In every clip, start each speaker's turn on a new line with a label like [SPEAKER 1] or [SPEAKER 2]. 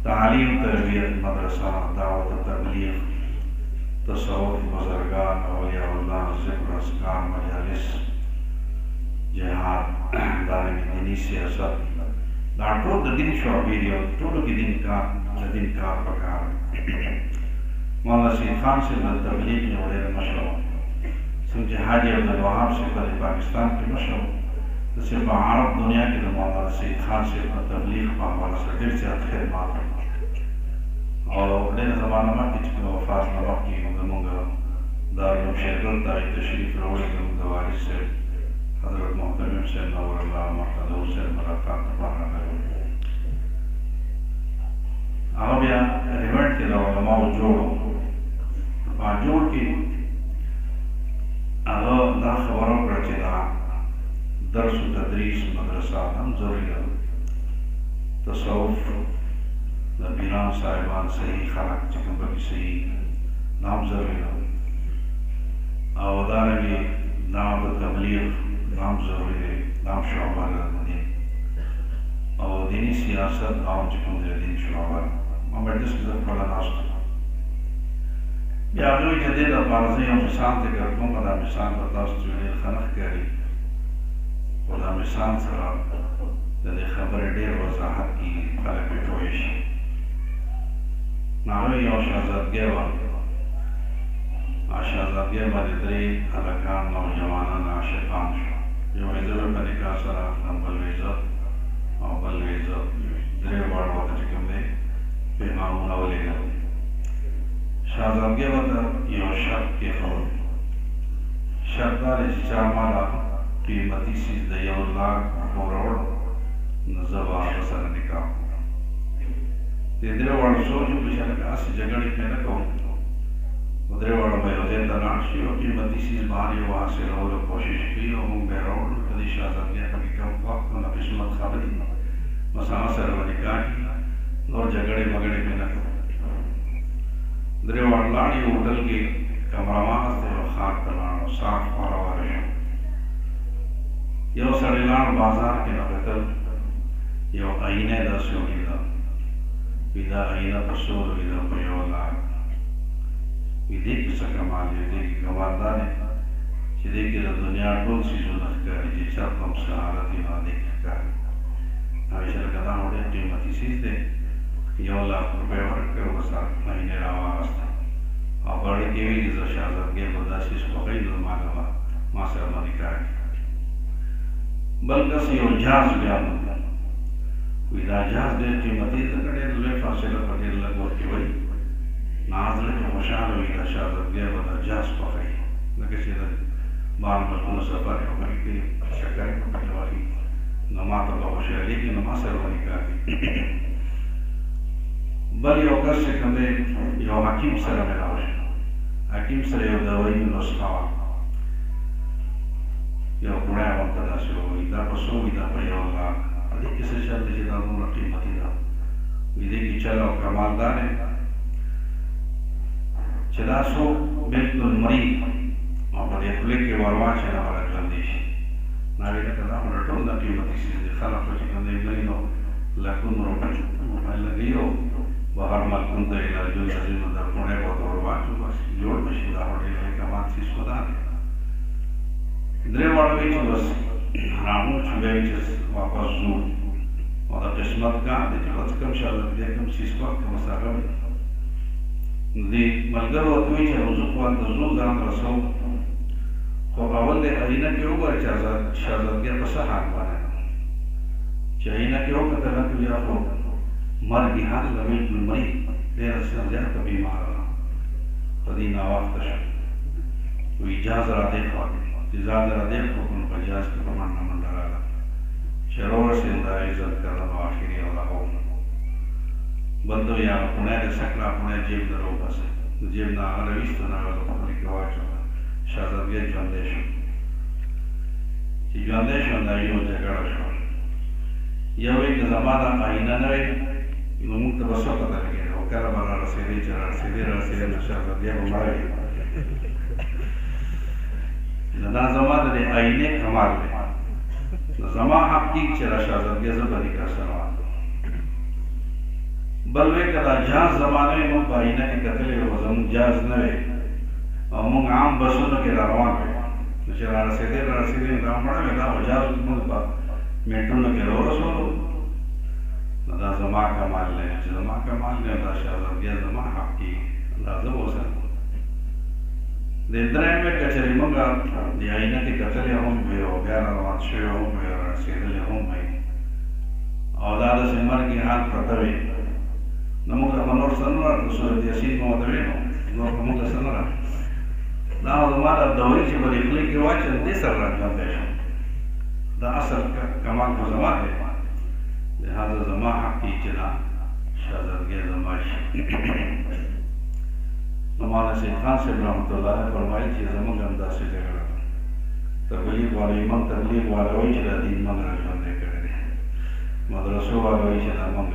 [SPEAKER 1] तालीम तरबियत मदरसा दावत तबलीग तसव्वुफ बुज़ुर्गान औलियाउल्लाह ज़िक्र अस्कार मजालिस जिहाद दारमी दीनी सियासत दा टोल द दिन शोबीर यो टोल की दिन का प्रकार मौलाना सईद खान से तबलीग में बड़े मशहूर समझे हाजी अब्दुल वहाब से कल पाकिस्तान के मशहूर तो सिर्फ अरब दुनिया के मौलाना सईद खान से तबलीग का हवाला से दिल से खिदमत और बड़े ज़माना में किसी वफात नवा की मंगा दारुल शेरगल ताई तशरीफ रोड़े के मुदवारिस से हज़रत मोहतरम से नवरल्लाह मर्तज़ा से मुलाकात पढ़ा गया अब या रिवेंट के उलमाओ जोड़ो जोड़ की अगर ना खबरों पर चला दर्स तदरीस मदरसा हम ज़रूरी है तसव्वुफ नबीरान साहिबान सही खलाक चिकम्बर की सही नाम ज़रूरी है आवादार भी नाम तबलीग नाम ज़रूरी है नाम शोबा है और दीनी सियासत नाम चिकम्बर दिन शोबा मैं जिसकी ज़रूरत पड़ा नाश्ता या अगर जदीद अपारज़ी और मिसाल से करता हूँ कदा मिसाल बताओ जो खनक करी कदा मिसाल सरा जदे खबर डेर वजाहत की खलक पेटोइश नावे और शहज़ादगी दरे अलकान नौजवान आशिकान जो इधर तरीका सरा नंबल वेज़त और बल वेज़त दरे वार वक्त चिकम दे पैगाम नवलेगा शहज़ादगी यो शक के खबर शक्दार इस्चामाला कीमती चीज़ दयाल्लाह करोड़ नज़वा बसर निकाह इधर वाला सोच बिचारे का ऐसी जगह पे न कहूँ उधर वाला मैं उधर तलाशी और कीमती चीज़ बाहर ये वहाँ से लो कोशिश की और हम बेरोड कभी शहज़ादगी का कम वक्त न किस्मत खाबी मसाला सर निकाह की और झगड़े मगड़े में न द्रेवाड़ लाड़ी होटल के कमरावास थे खाक तलाण साफ वारावार यो सड़ेलाण बाजार के नकतल यो आईने दस्यो गिला विदा आईना पसोर विदा पयोला विदे की सकमाल विदे की कमालदार है जिदे की दुनिया टोल सी जो नखकारी जिचा कम सहारती ना देख कर हमेशा कदा होड़े कीमती चीज़ दे ₹1,00,000 वर्क करो बसा महीने रावास और बड़ी केवी जो शहज़ादगी बदाशिश पकड़ी लो मालवा मासर मलिका बल्कि यो जाज बयान विदा जाज दे कीमती तकड़े ले फासिला पटेल लगो कि वही नाज़ले के मुशार विदा शहज़ादगी बदा जाज पकड़ी लगे सीधा बाल बल्कि सफर हो गई कि शक्कर पकड़ने वाली नमाज तो खुशहाली की नमाज से मलिका बल यो कस से कमे यो हकीम सर मेरा हकीम सर यो दवाई नुस्खा यो पुणे वक्त दासो इदा पसो इदा पयोला अधिक किसे चल दे जिदा नो कीमती दा विदे की चलो कमालदार है चलासो बिल्कुल मरी और ये खुले के वरवा चला वाला जल्दी नावे का कदा रटो ना कीमती चीज खाला को चिकन दे गई नो लकुन रोटी लगियो बाहर मलकुन दे इलाजो सजीव दर पुणे को तो वाचू बस जोड़ बशीदा होटल के कमाल सी सोदा द्रेवाड़ में बस रामू छुबे वापस जू और किस्मत का देखो कम शायद देखम सिस्को कम सागम दी मलगर वतवी है रुजुवान दजू जान रसो को अवल दे अहिना के ऊपर शहज़ादगी पसा हाथ बना चाहिना के ऊपर तरह के या हो मर गिहान लमिल मरी देर से ज्यादा कभी मारा कदीना वक्त तो इजाज़त रादे इजाज़त रादे को उन बजाज के प्रमाण न मंडरा शरोर से इंदा इज्जत करना आखिरी वाला हो बंदो या पुणे के सकला पुणे जेब दरो बस जेब ना अरविस्त ना वाला पुणे के वाचो शहज़ादगी जंदेश ना यो जगह शो यह एक ज़माना आईना नवे मुक्त बसो पता लगे वो क्या बना रसीदी चला सीधे शहज़ादगी हमारे ना ज़माना ने आईने कमाल में ज़मा हक़ीक़ चला शहज़ादगी ज़बरी का सवाल بل وی که دا جاز زمانه مونږ په آینه کې کتلې وو زموږ جاز نه وی او مونږ عام بسونو کې را روان وی نو چې را رسېدې را مړه وی دا جاز مونږ په منټونو کې ورسولو نو دا زما کمال دی چې زما کمال دی دا شهزادګۍ زما حق کې دا زه به وساتم د درېیمې کچرې مونږ د آینه کې کتلې هم وی او بیا را روان شوي هم وی را رسېدلې هم وی او دا داسې مرګې حال پرته وي نو موږ ته به نور څه نه راته سورت یاسین مو ورته ویل نور به موږ ته څه نه راته دا زما دا دورې چې په دې خولې کې واچوم دې سره راژوندی شم دا اصل کمال خو زما دی لهذا زما حق دی چې دا شهزادګۍ زما شي نو مولانا سید خان صاحب رحمت الله علیه فرمایي چې زموږ هم داسې جګړه ده تبلیغ والا موږ تبلیغ والا وایي چې دا دین موږ راژوندی کړی دی مدرسو والا وایي چې دا موږ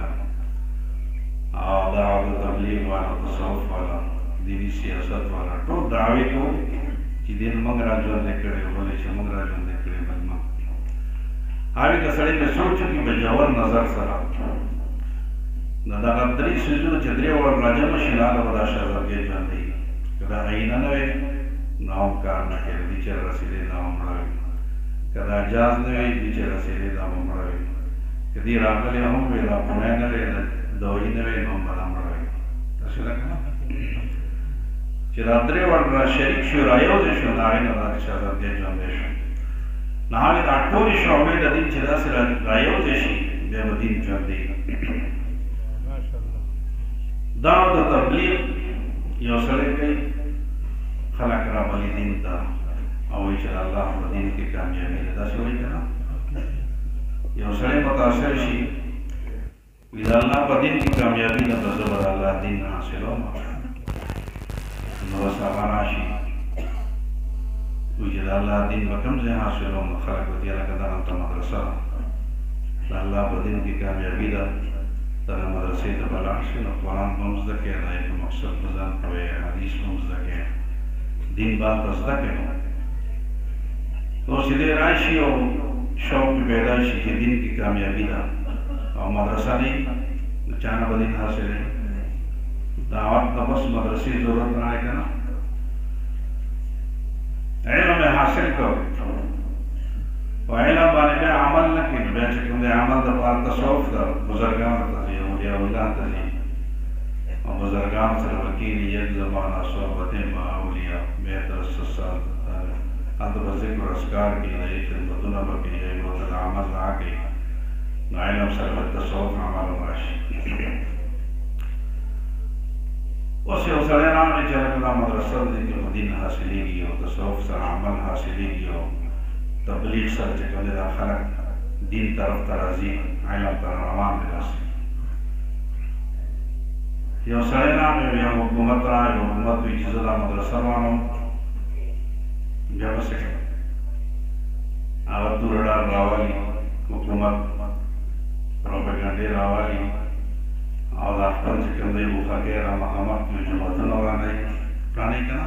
[SPEAKER 1] او دعوت تبلیغ والا تصوف والا دینی سیاست والا ټول دعوې کوو چې دین موږ راژوندی کړی ولې چې موږ راژوندی کړی بل موږ هغې که سړی پرې سوچ وکړي په ژور نظر سره نو دغه درې څیزونه چې درې وړ راجمع شي نو هغه به دا شهزادګۍ ژوندی که دا آینه نه وی نو هم کار نه کوي دې چې رسېدې دا به مړه وي که دا جاز نه وی دې چې رسېدې دا به مړه وي که دې راغلی هم وي دا پوڼی نه وی دوی نه وی نو هم به دا مړه وي داسې ده که نه چې دا درې وړ را شریک شو را یوځای شو نو هغې نه دا شهزادګۍ ژوندی شو نو هغې دا ټولې شعبې د دین چې داسې را یوځای شي بیا به دین ژوندی دعوت و تبلیغ یو سړی کوي خلک رابلي دین ته او وایي چې د الله په دین کې کامیابي ده داسې وایي که نه یو سړی متاثر شي وایي د الله په دین کې کامیابي ده نو زه به د الله دین حاصلوم نو بس هغه راشي وایي چې د الله دین به کوم ځای حاصلوم نو خلک به دي لکه دغلته مدرسه د الله په دین کې کامیابي ده دغه مدرسې ته به لاړ شي نو قرآن به هم زده کړې د هغې په مقصد به ځان کوې حدیث به هم زده کړې دین به هلته زده کړې نو چې دی راشي او شوق پې پیدا شي چې دین کې کامیابي ده او مدرسه دی نو چا نه به دین حاصلوي دعوت ته بس مدرسې ضرورت رانه که نه علم یې حاصل کړ په علم باندې بیا عمل نه کوي بیا چې کوم دی عمل دپاره تصوف ده بزرګانو ته ځي اولیاءالله ته ځي او بزرګانو سره به کښېني یک زمانه صحبت با اولیاء بهتر سال هلته به ذکر و اذکار کوي د هغې خدمتونه به کوي هغې به ورته د عمل راکوي نو علم سره به تصوف عمل هم راشي اوس یو سړی راغلی چې هلکه دا مدرسه ده کې خو دین حاصلېږي او تصوف سره عمل حاصلېږي او تبلیغ سره چې کوم دی دا خلک دین طرف ته راځي علم ته روان دی داسې یو سړی راغی یو حکومت راغی حکومت وایي چې زه دا مدرسه روانوم بیا به څه کوم هغه توره ډال راولي حکومت پروپاګنډې راولي او دا خپل چې کوم دی وخګۍ را مخامخ کړي جوماتونه ورانوي ورانوي که نه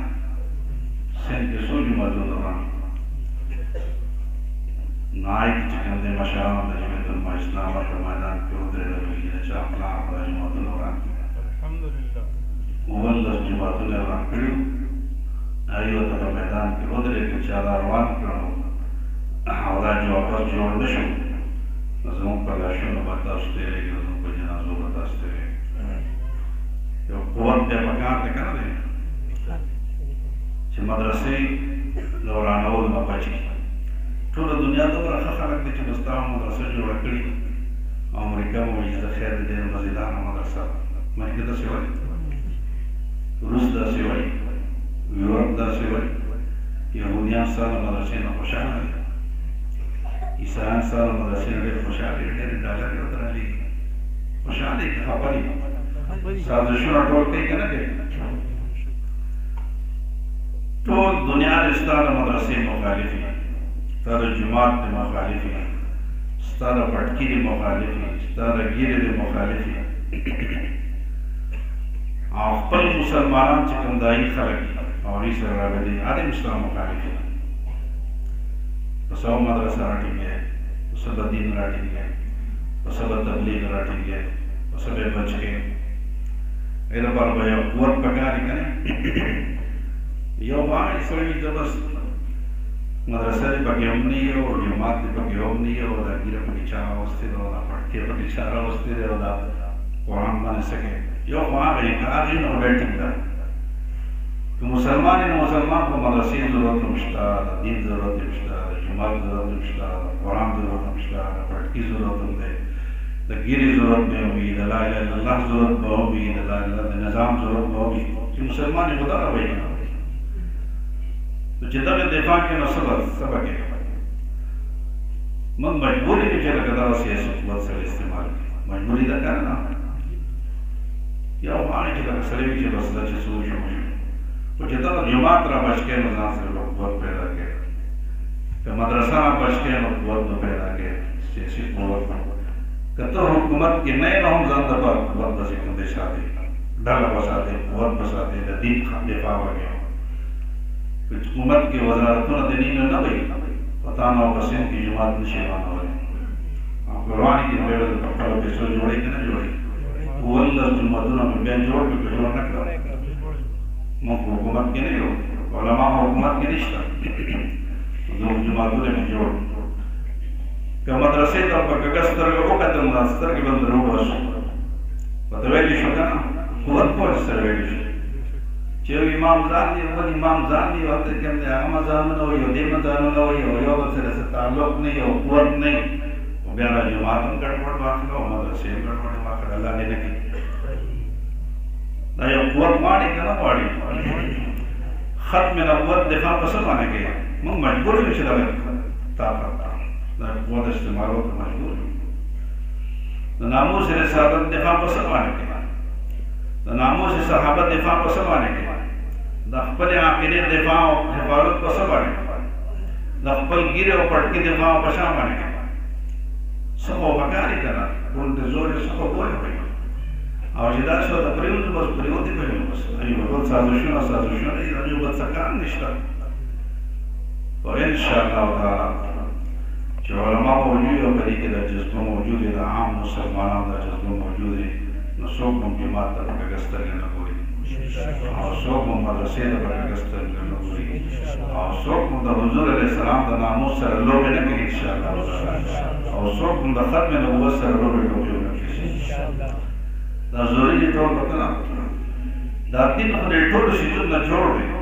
[SPEAKER 1] سیند کې څو جوماتونه ورانوي نو هغې کې چې کوم دی مشرانو د جمعیت علما اسلام په میدان کې ودرېدل وایي د چا پلار به دا جوماتونه وران کړي 19 جوماتونه یې وران کړي وو هغې ورته په میدان کې ودرېدل چې دا روان کړو او دا واپس جوړ نه شو نو زموږ په لاشونو به تاسو تېرېږي نو زموږ په جنازو به تاسو تېرېږي یو قوت بیا پکار دی که نه دی چې مدرسې د ورانولو نه بچ کړي ټوله دنیا دومره ښه خلک دی چې به ستا مدرسه جوړه کړي او امریکا به وایي چې د خیر د ډېر مزیداره مدرسه ده مخکې داسې وایي روس داسې وایي یورپ داسې وایي یهودیان ستا د مدرسې نه خوشحاله دي عیسایان ستا د مدرسې نه ډېر خوشحاله دي ډېرې ډالرې ورته رالېږي خوشحاله دي که خفه دي سازشونه ټول کوي که نه کوي ټول دنیا د ستا د مدرسې مخالف وي ستا د جومات د مخالف وي ستا د پټکي د مخالف وي ستا د ګیرې د مخالف وي او خپل مسلمانان چې کوم دایي خلک دي او هغوی سره رابطې هغه هم ستا مخالف وي په څه به مدرسه راټینګوې په څه به دین راټینګوې په څه به تبلیغ راټینګوې په څه به یې بچ کوې इधर पर भाई कुआर पकाने का नहीं यो बाहर इसलिए जब बस मदरसा दी पके हम नहीं हो जमात दी पके हम नहीं हो दा गिरा पके चारा वस्ते दा पढ़ते पके चारा वस्ते दा कुरान माने सके यो बाहर एक आगे न बैठे दा तो मुसलमान को मदरसे जरूरत मुश्ता दीन जरूरत मुश्ता जमात जरूरत मुश्ता कुरान जरूरत मुश्ता पढ़ती जरूरत है द गिरी जरूरत में होगी द ला इलाहा इल्लल्लाह जरूरत में होगी द ला इलाहा निजाम जरूरत में होगी कि मुसलमान खुदा ना भाई तो जितना के दिफा के सबक है मन मजबूरी के चला कदा सियासत बहुत सारे इस्तेमाल मजबूरी दा करना या वहां के लगा सरे के बस दा सोच तो जितना जमात रा बच के मजान से लोग बहुत पैदा के तो मदरसा बच के लोग बहुत पैदा के सियासी बहुत कतो हुकूमत के नए ना हम जानता पर बहुत बस एक देश आते डाला बसाते बहुत बसाते दीन खान दिफा हो गया कुछ हुकूमत के वज़ारतों ने देनी ना भाई पता ना हो बसें की जमात निशान हो रहे आप कुरान की बेवल पकड़ो के सो जोड़े कि ना जोड़े वो अल्लाह जुम्मतों में बयान जोड़ के जोड़ ना करो मुझ हुकूमत के नहीं हो उलमा हुकूमत के रिश्ता जो जमातों में जोड़ के मदरसे तो पकड़स्तर को कदम नास्तर के बंदर हो बस बतवेली शुका खुद को सरवेली जो इमाम जानी वो इमाम जानी होते कि हमने आमा जान हो यो दिन जान हो यो बस से ताल्लुक नहीं हो कुवत नहीं वो बेरा जमात गड़बड़ बात लो मदरसे गड़बड़ बात अल्लाह ने नहीं ना यो कुवत मारी के ना मारी खत्म नबुवत दिफा पसंद आने के मैं मजबूर हूं चला ताकत ना कुवत इस्तेमाल हो तो मजबूर हूं नामों से रिसालत दिफा पसंद आने के नामों से सहाबत दिफा पसंद आने के दखपल आखिरी दिफा हिफाजत पसंद आने के दखपल गिरे और पटके दिफा पसंद आने के सब बकारी करा उनके जोर सब बोल भाई और जिधर से तो प्रयोग बस प्रयोग ही नहीं बस अभी बहुत साजुशना ये जो बस सकान निष्ठा तो इंशाअल्लाह ताला जो उलमा मौजूद है बड़ी के जज्बा मौजूद है आम मुसलमानों का जज्बा मौजूद है नसोक हम जमात तक गस्तर करना पूरी और सोक हम मदरसे तक गस्तर करना पूरी और सोक हम हुजूर अलैहि सलाम का नाम सर लोग ने कि इंशाअल्लाह और सोक हम खत्म में नबुवत सर लोग को इंशाअल्लाह दा जरूरी तो पता ना दा तीन खने टोल सिजुद न जोड़